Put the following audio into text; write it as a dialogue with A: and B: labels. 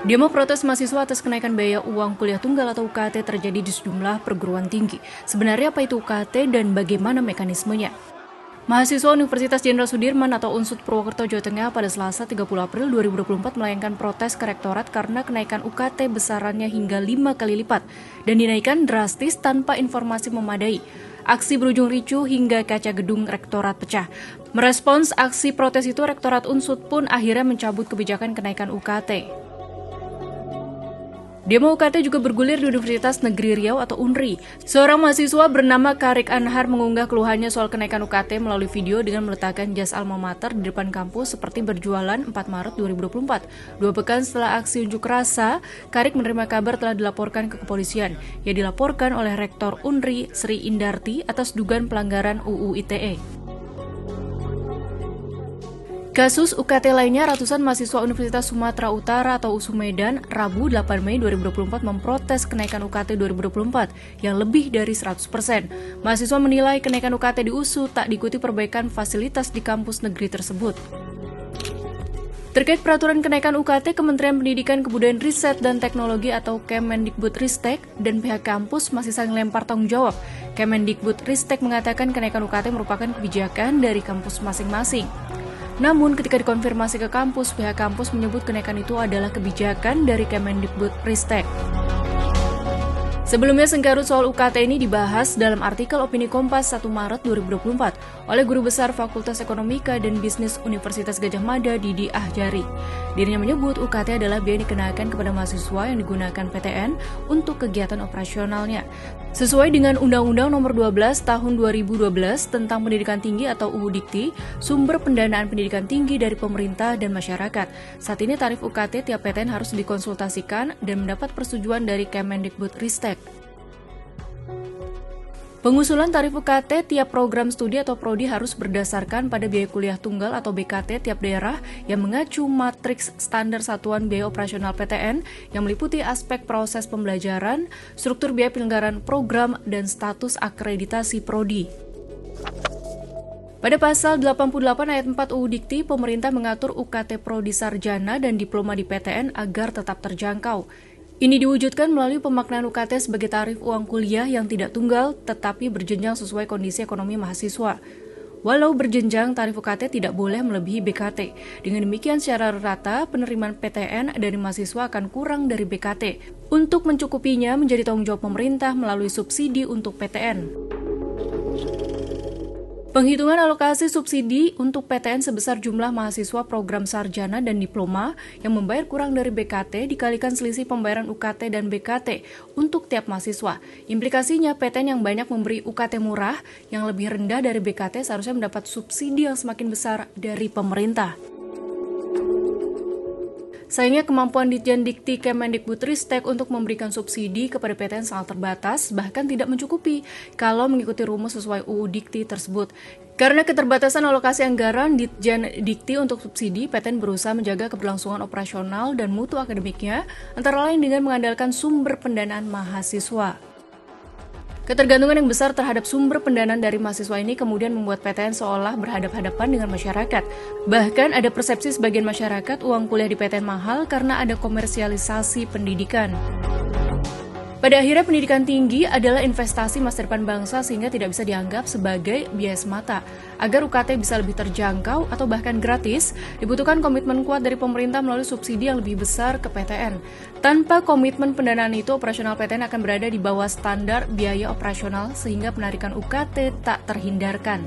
A: Demo protes mahasiswa atas kenaikan biaya uang kuliah tunggal atau UKT terjadi di sejumlah perguruan tinggi. Sebenarnya apa itu UKT dan bagaimana mekanismenya? Mahasiswa Universitas Jenderal Sudirman atau UNSUD Purwokerto, Jawa Tengah pada Selasa 30 April 2024 melayangkan protes ke Rektorat karena kenaikan UKT besarannya hingga 5 kali lipat dan dinaikkan drastis tanpa informasi memadai. Aksi berujung ricuh hingga kaca gedung Rektorat pecah. Merespons aksi protes itu, Rektorat UNSUD pun akhirnya mencabut kebijakan kenaikan UKT. Demo UKT juga bergulir di Universitas Negeri Riau atau UNRI. Seorang mahasiswa bernama Karik Anhar mengunggah keluhannya soal kenaikan UKT melalui video dengan meletakkan jas alma mater di depan kampus seperti berjualan 4 Maret 2024. 2 pekan setelah aksi unjuk rasa, Karik menerima kabar telah dilaporkan ke kepolisian. Ia dilaporkan oleh Rektor UNRI, Sri Indarti, atas dugaan pelanggaran UU ITE. Kasus UKT lainnya, ratusan mahasiswa Universitas Sumatera Utara atau USU Medan, Rabu 8 Mei 2024 memprotes kenaikan UKT 2024 yang lebih dari 100%. Mahasiswa menilai kenaikan UKT di USU tak diikuti perbaikan fasilitas di kampus negeri tersebut. Terkait peraturan kenaikan UKT, Kementerian Pendidikan, Kebudayaan, Riset, dan Teknologi atau Kemendikbudristek dan pihak kampus masih saling lempar tanggung jawab. Kemendikbudristek mengatakan kenaikan UKT merupakan kebijakan dari kampus masing-masing. Namun ketika dikonfirmasi ke kampus, pihak kampus menyebut kenaikan itu adalah kebijakan dari Kemendikbudristek. Sebelumnya, sengkarut soal UKT ini dibahas dalam artikel Opini Kompas 1 Maret 2024 oleh Guru Besar Fakultas Ekonomika dan Bisnis Universitas Gadjah Mada, Didi Ahjari. Dirinya menyebut UKT adalah biaya dikenakan kepada mahasiswa yang digunakan PTN untuk kegiatan operasionalnya. Sesuai dengan Undang-Undang Nomor 12 Tahun 2012 tentang Pendidikan Tinggi atau UU Dikti, sumber pendanaan pendidikan tinggi dari pemerintah dan masyarakat. Saat ini tarif UKT tiap PTN harus dikonsultasikan dan mendapat persetujuan dari Kemendikbudristek. Pengusulan tarif UKT tiap program studi atau prodi harus berdasarkan pada biaya kuliah tunggal atau BKT tiap daerah yang mengacu matriks standar satuan biaya operasional PTN yang meliputi aspek proses pembelajaran, struktur biaya penyelenggaraan program, dan status akreditasi prodi. Pada pasal 88 ayat 4 UU Dikti, pemerintah mengatur UKT prodi sarjana dan diploma di PTN agar tetap terjangkau. Ini diwujudkan melalui pemaknaan UKT sebagai tarif uang kuliah yang tidak tunggal tetapi berjenjang sesuai kondisi ekonomi mahasiswa. Walau berjenjang, tarif UKT tidak boleh melebihi BKT. Dengan demikian, secara rata penerimaan PTN dari mahasiswa akan kurang dari BKT. Untuk mencukupinya menjadi tanggung jawab pemerintah melalui subsidi untuk PTN. Penghitungan alokasi subsidi untuk PTN sebesar jumlah mahasiswa program sarjana dan diploma yang membayar kurang dari BKT dikalikan selisih pembayaran UKT dan BKT untuk tiap mahasiswa. Implikasinya PTN yang banyak memberi UKT murah yang lebih rendah dari BKT seharusnya mendapat subsidi yang semakin besar dari pemerintah. Sayangnya kemampuan Ditjen Dikti Kemendikbudristek untuk memberikan subsidi kepada PTN sangat terbatas, bahkan tidak mencukupi kalau mengikuti rumus sesuai UU Dikti tersebut. Karena keterbatasan alokasi anggaran Ditjen Dikti untuk subsidi, PTN berusaha menjaga keberlangsungan operasional dan mutu akademiknya, antara lain dengan mengandalkan sumber pendanaan mahasiswa. Ketergantungan yang besar terhadap sumber pendanaan dari mahasiswa ini kemudian membuat PTN seolah berhadapan-hadapan dengan masyarakat. Bahkan ada persepsi sebagian masyarakat uang kuliah di PTN mahal karena ada komersialisasi pendidikan. Pada akhirnya pendidikan tinggi adalah investasi masa depan bangsa sehingga tidak bisa dianggap sebagai biaya semata. Agar UKT bisa lebih terjangkau atau bahkan gratis, dibutuhkan komitmen kuat dari pemerintah melalui subsidi yang lebih besar ke PTN. Tanpa komitmen pendanaan itu, operasional PTN akan berada di bawah standar biaya operasional sehingga penarikan UKT tak terhindarkan.